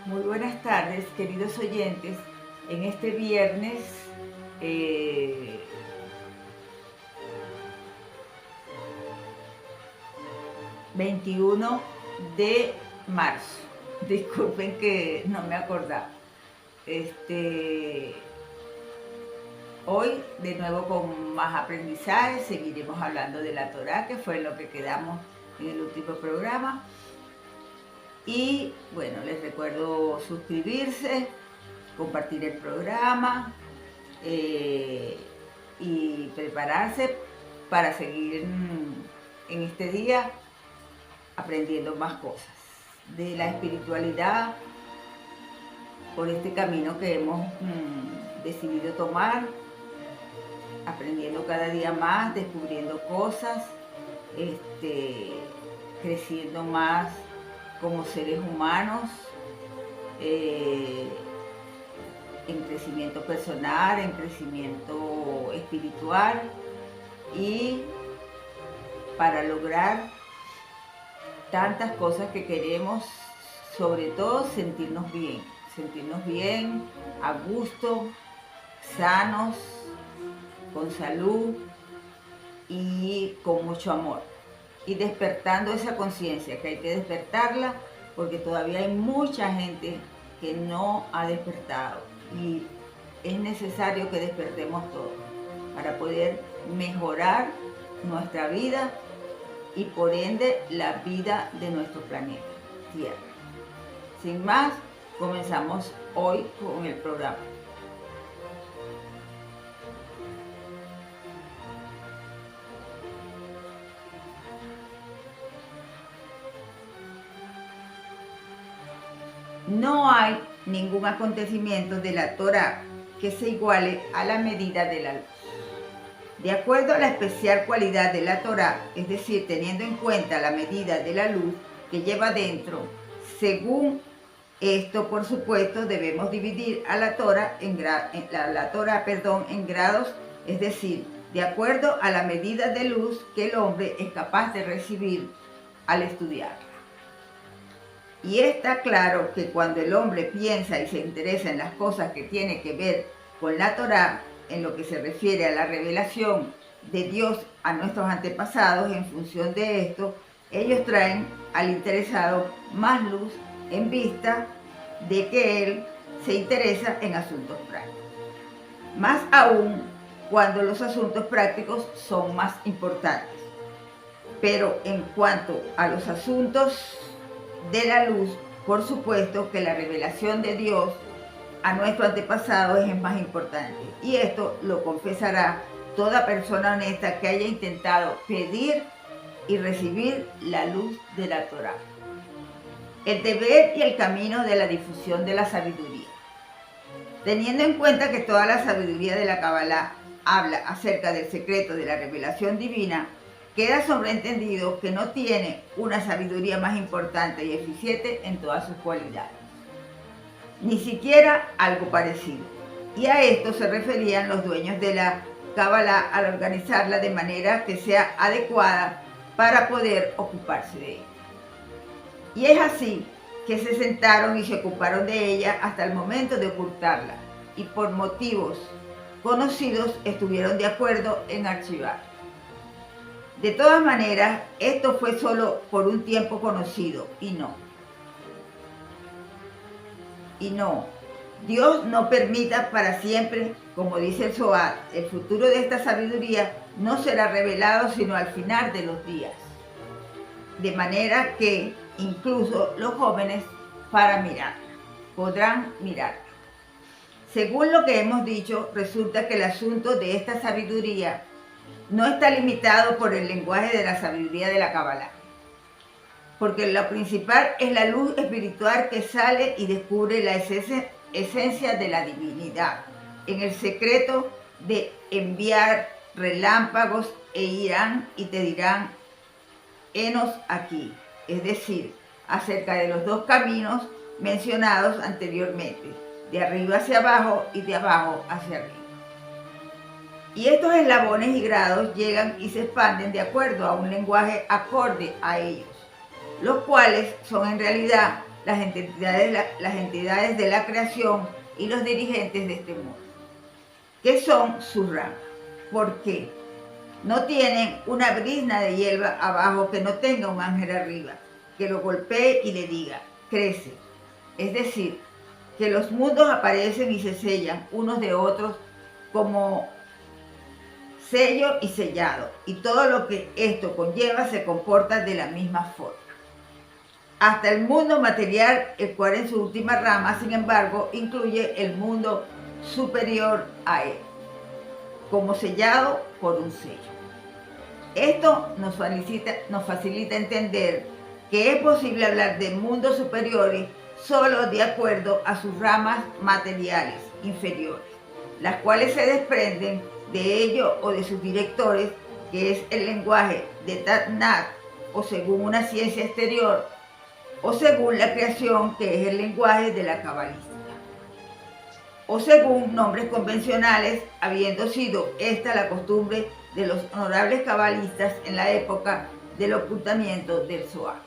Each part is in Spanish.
Muy buenas tardes, queridos oyentes. En este viernes 21 de marzo. Disculpen que no me acordaba. Hoy, de nuevo con más aprendizaje, seguiremos hablando de la Torá, que fue lo que quedamos en el último programa. Y bueno, les recuerdo suscribirse, compartir el programa y prepararse para seguir en este día aprendiendo más cosas de la espiritualidad por este camino que hemos decidido tomar, aprendiendo cada día más, descubriendo cosas, creciendo más como seres humanos, en crecimiento personal, en crecimiento espiritual, y para lograr tantas cosas que queremos, sobre todo sentirnos bien, a gusto, sanos, con salud y con mucho amor. Y despertando esa conciencia, que hay que despertarla porque todavía hay mucha gente que no ha despertado y es necesario que despertemos todos para poder mejorar nuestra vida y por ende la vida de nuestro planeta Tierra. Sin más, comenzamos hoy con el programa. No hay ningún acontecimiento de la Torá que se iguale a la medida de la luz. De acuerdo a la especial cualidad de la Torá, es decir, teniendo en cuenta la medida de la luz que lleva dentro, según esto, por supuesto, debemos dividir a la Torá en grados, es decir, de acuerdo a la medida de luz que el hombre es capaz de recibir al estudiarla. Y está claro que cuando el hombre piensa y se interesa en las cosas que tienen que ver con la Torá, en lo que se refiere a la revelación de Dios a nuestros antepasados, en función de esto, ellos traen al interesado más luz en vista de que él se interesa en asuntos prácticos. Más aún cuando los asuntos prácticos son más importantes. Pero en cuanto a los asuntos de la luz, por supuesto que la revelación de Dios a nuestro antepasado es el más importante. Y esto lo confesará toda persona honesta que haya intentado pedir y recibir la luz de la Torá. El deber y el camino de la difusión de la sabiduría. Teniendo en cuenta que toda la sabiduría de la Kabbalah habla acerca del secreto de la revelación divina, queda sobreentendido que no tiene una sabiduría más importante y eficiente en todas sus cualidades, ni siquiera algo parecido. Y a esto se referían los dueños de la Kabbalah al organizarla de manera que sea adecuada para poder ocuparse de ella. Y es así que se sentaron y se ocuparon de ella hasta el momento de ocultarla, y por motivos conocidos estuvieron de acuerdo en archivarla. De todas maneras, esto fue solo por un tiempo conocido, y no, Dios no permita para siempre, como dice el Zohar, el futuro de esta sabiduría no será revelado sino al final de los días. De manera que incluso los jóvenes podrán mirarla. Según lo que hemos dicho, resulta que el asunto de esta sabiduría no está limitado por el lenguaje de la sabiduría de la Kabbalah, porque lo principal es la luz espiritual que sale y descubre la esencia de la divinidad, en el secreto de enviar relámpagos e irán y te dirán, henos aquí, es decir, acerca de los dos caminos mencionados anteriormente, de arriba hacia abajo y de abajo hacia arriba. Y estos eslabones y grados llegan y se expanden de acuerdo a un lenguaje acorde a ellos, los cuales son en realidad las entidades de la creación y los dirigentes de este mundo, que son sus ramas. ¿Por qué? No tienen una brizna de hierba abajo que no tenga un ángel arriba, que lo golpee y le diga, crece. Es decir, que los mundos aparecen y se sellan unos de otros como sello y sellado, y todo lo que esto conlleva se comporta de la misma forma. Hasta el mundo material, el cual en su última rama, sin embargo, incluye el mundo superior a él, como sellado por un sello. Esto nos facilita entender que es posible hablar de mundos superiores solo de acuerdo a sus ramas materiales inferiores, las cuales se desprenden de ello o de sus directores, que es el lenguaje de Tat Nat, o según una ciencia exterior, o según la creación, que es el lenguaje de la cabalística, o según nombres convencionales, habiendo sido esta la costumbre de los honorables cabalistas en la época del ocultamiento del Zohar.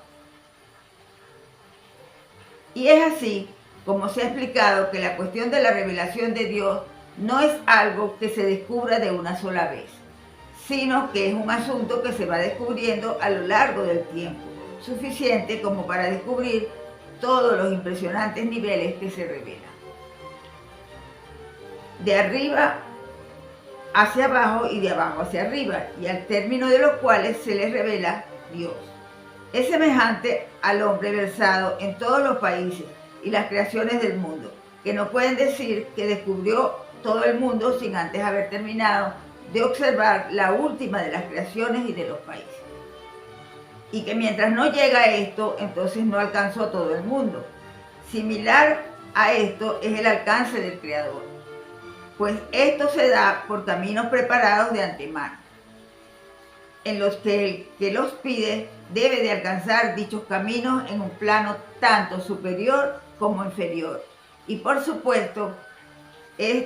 Y es así como se ha explicado que la cuestión de la revelación de Dios no es algo que se descubra de una sola vez, sino que es un asunto que se va descubriendo a lo largo del tiempo, suficiente como para descubrir todos los impresionantes niveles que se revelan. De arriba hacia abajo y de abajo hacia arriba, y al término de los cuales se les revela Dios. Es semejante al hombre versado en todos los países y las creaciones del mundo, que no pueden decir que descubrió todo el mundo sin antes haber terminado de observar la última de las creaciones y de los países. Y que mientras no llega a esto, entonces no alcanzó todo el mundo. Similar a esto es el alcance del Creador, pues esto se da por caminos preparados de antemano, en los que el que los pide debe de alcanzar dichos caminos en un plano tanto superior como inferior. Y por supuesto, es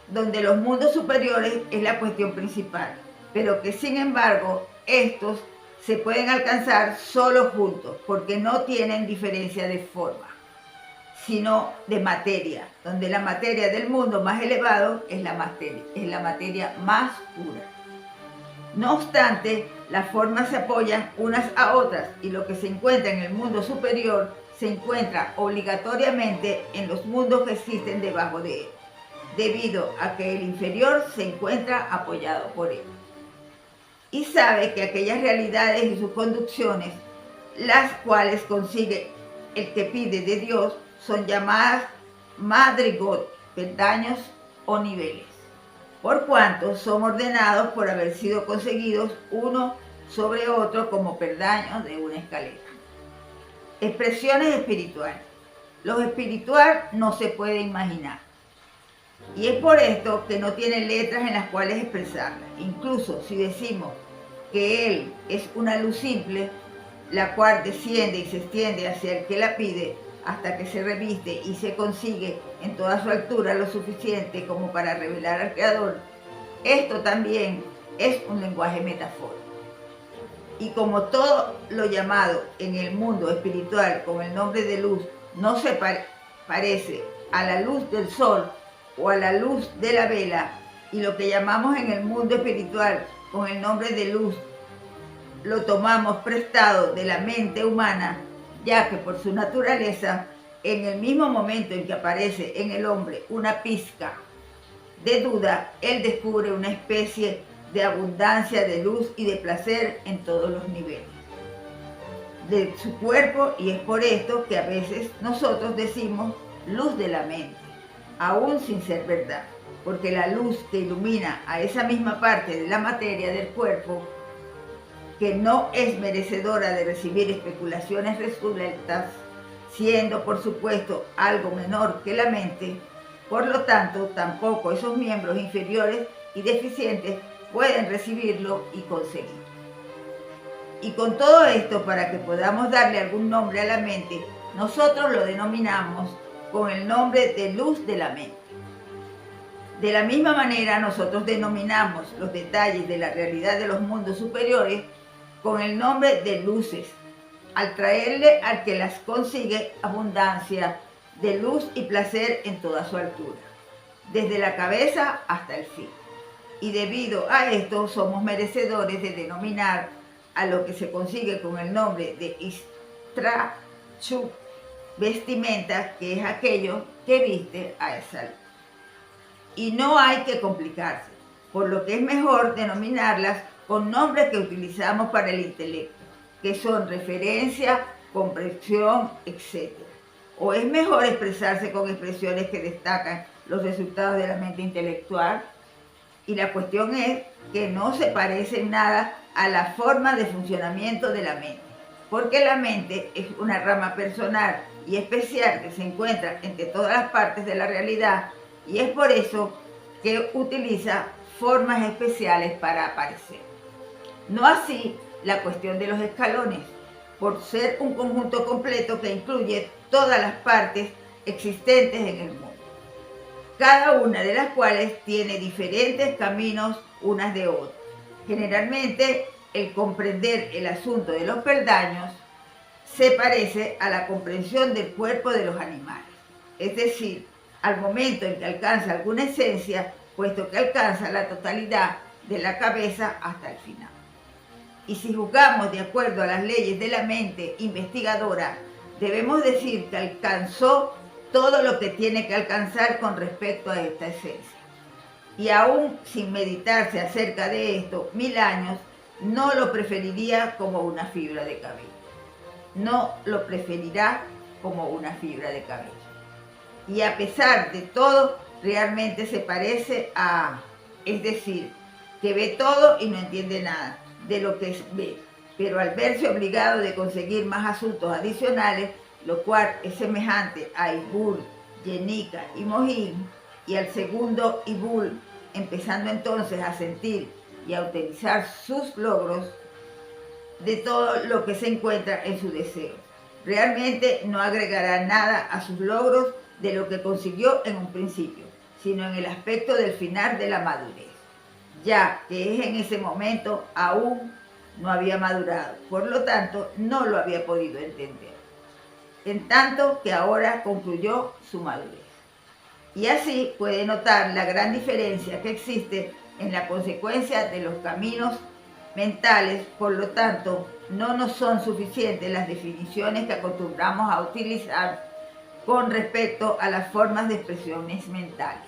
donde los mundos superiores es la cuestión principal, pero que sin embargo estos se pueden alcanzar solo juntos, porque no tienen diferencia de forma, sino de materia, donde la materia del mundo más elevado es la materia más pura. No obstante, las formas se apoyan unas a otras, y lo que se encuentra en el mundo superior se encuentra obligatoriamente en los mundos que existen debajo de él, debido a que el inferior se encuentra apoyado por él. Y sabe que aquellas realidades y sus conducciones, las cuales consigue el que pide de Dios, son llamadas madrigot, peldaños o niveles, por cuanto son ordenados por haber sido conseguidos uno sobre otro como peldaños de una escalera. Expresiones espirituales. Lo espiritual no se puede imaginar, y es por esto que no tiene letras en las cuales expresarla. Incluso si decimos que Él es una luz simple, la cual desciende y se extiende hacia el que la pide hasta que se reviste y se consigue en toda su altura lo suficiente como para revelar al Creador, esto también es un lenguaje metafórico. Y como todo lo llamado en el mundo espiritual con el nombre de luz no se parece a la luz del sol o a la luz de la vela, y lo que llamamos en el mundo espiritual con el nombre de luz lo tomamos prestado de la mente humana, ya que por su naturaleza, en el mismo momento en que aparece en el hombre una pizca de duda, él descubre una especie de abundancia de luz y de placer en todos los niveles de su cuerpo, y es por esto que a veces nosotros decimos luz de la mente, aún sin ser verdad, porque la luz que ilumina a esa misma parte de la materia del cuerpo, que no es merecedora de recibir especulaciones resueltas, siendo por supuesto algo menor que la mente, por lo tanto tampoco esos miembros inferiores y deficientes pueden recibirlo y conseguirlo. Y con todo esto, para que podamos darle algún nombre a la mente, nosotros lo denominamos con el nombre de luz de la mente. De la misma manera, nosotros denominamos los detalles de la realidad de los mundos superiores con el nombre de luces, al traerle al que las consigue abundancia de luz y placer en toda su altura, desde la cabeza hasta el fin. Y debido a esto somos merecedores de denominar a lo que se consigue con el nombre de Istrachu, vestimenta, que es aquello que viste a esa luz. Y no hay que complicarse, por lo que es mejor denominarlas con nombres que utilizamos para el intelecto, que son referencia, comprensión, etc. O es mejor expresarse con expresiones que destacan los resultados de la mente intelectual. Y la cuestión es que no se parece en nada a la forma de funcionamiento de la mente, porque la mente es una rama personal y especial que se encuentra entre todas las partes de la realidad, y es por eso que utiliza formas especiales para aparecer. No así la cuestión de los escalones, por ser un conjunto completo que incluye todas las partes existentes en el mundo, cada una de las cuales tiene diferentes caminos unas de otras. Generalmente, el comprender el asunto de los peldaños se parece a la comprensión del cuerpo de los animales, es decir, al momento en que alcanza alguna esencia, puesto que alcanza la totalidad de la cabeza hasta el final. Y si juzgamos de acuerdo a las leyes de la mente investigadora, debemos decir que alcanzó todo lo que tiene que alcanzar con respecto a esta esencia. Y aún sin meditarse acerca de esto 1000 años, no lo preferiría como una fibra de cabello. No lo preferirá como una fibra de cabello. Y a pesar de todo, realmente se parece a, es decir, que ve todo y no entiende nada de lo que ve, pero al verse obligado de conseguir más asuntos adicionales, lo cual es semejante a Ibul, Yenica y Mohin, y al segundo Ibul, empezando entonces a sentir y a utilizar sus logros de todo lo que se encuentra en su deseo. Realmente no agregará nada a sus logros de lo que consiguió en un principio, sino en el aspecto del final de la madurez, ya que es en ese momento aún no había madurado, por lo tanto no lo había podido entender, en tanto que ahora concluyó su madurez. Y así puede notar la gran diferencia que existe en la consecuencia de los caminos mentales. Por lo tanto, no nos son suficientes las definiciones que acostumbramos a utilizar con respecto a las formas de expresiones mentales.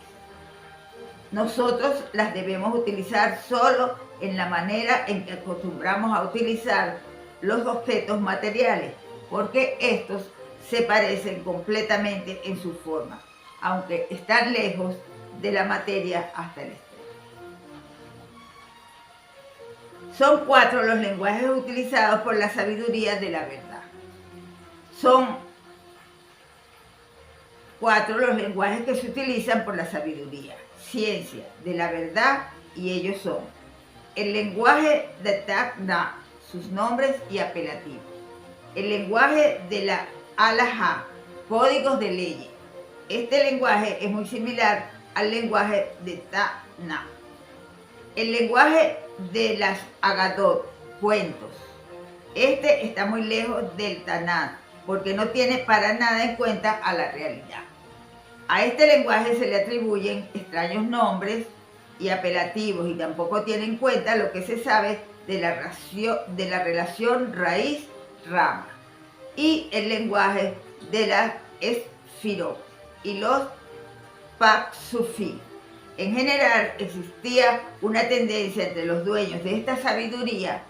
Nosotros las debemos utilizar solo en la manera en que acostumbramos a utilizar los objetos materiales, porque estos se parecen completamente en su forma, aunque están lejos de la materia hasta el extremo. Son 4 los lenguajes utilizados por la sabiduría de la verdad. Son 4 los lenguajes que se utilizan por la sabiduría, ciencia de la verdad, y ellos son el lenguaje de Tacna, sus nombres y apelativos; el lenguaje de la Alajá, códigos de leyes. Este lenguaje es muy similar al lenguaje de Tacna. El lenguaje de las Agadot, cuentos. Este está muy lejos del Tanat, porque no tiene para nada en cuenta a la realidad. A este lenguaje se le atribuyen extraños nombres y apelativos, y tampoco tiene en cuenta lo que se sabe de la relación raíz-rama. Y el lenguaje de las Esfirot y los Paksufí. En general existía una tendencia entre los dueños de esta sabiduría,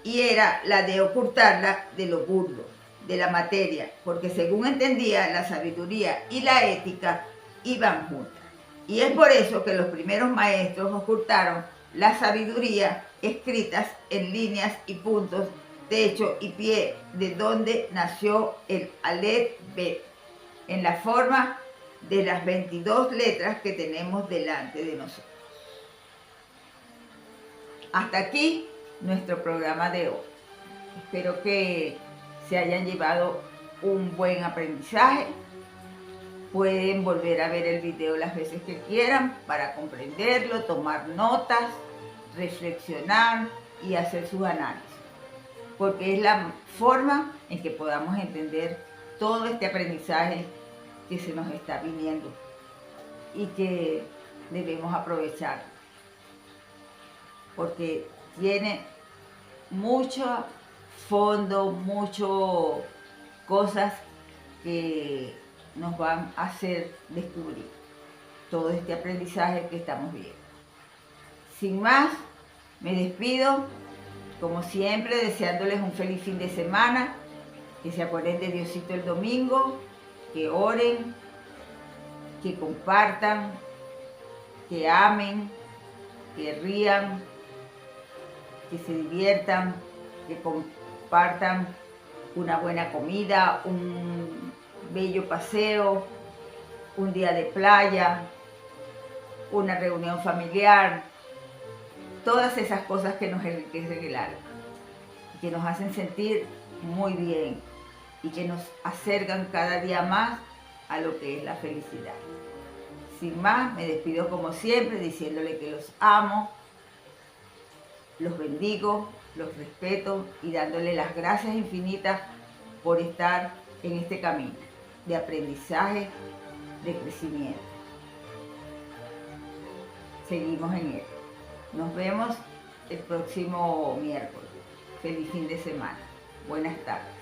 y era la de ocultarla de lo burdo, de la materia, porque según entendía, la sabiduría y la ética iban juntas. Y es por eso que los primeros maestros ocultaron la sabiduría escritas en líneas y puntos, techo y pie, de donde nació el Aleph Bet, en la forma de las 22 letras que tenemos delante de nosotros. Hasta aquí nuestro programa de hoy. Espero que se hayan llevado un buen aprendizaje. Pueden volver a ver el video las veces que quieran para comprenderlo, tomar notas, reflexionar y hacer sus análisis. porque es la forma en que podamos entender todo este aprendizaje que se nos está viniendo y que debemos aprovechar, porque tiene mucho fondo, mucho cosas que nos van a hacer descubrir todo este aprendizaje que estamos viendo. Sin más, me despido, como siempre, deseándoles un feliz fin de semana, que se acuerden de Diosito el domingo, que oren, que compartan, que amen, que rían, que se diviertan, que compartan una buena comida, un bello paseo, un día de playa, una reunión familiar, todas esas cosas que nos enriquecen el alma, que nos hacen sentir muy bien y que nos acercan cada día más a lo que es la felicidad. Sin más, me despido como siempre diciéndole que los amo, los bendigo, los respeto y dándole las gracias infinitas por estar en este camino de aprendizaje, de crecimiento. Seguimos en él. Nos vemos el próximo miércoles. Feliz fin de semana. Buenas tardes.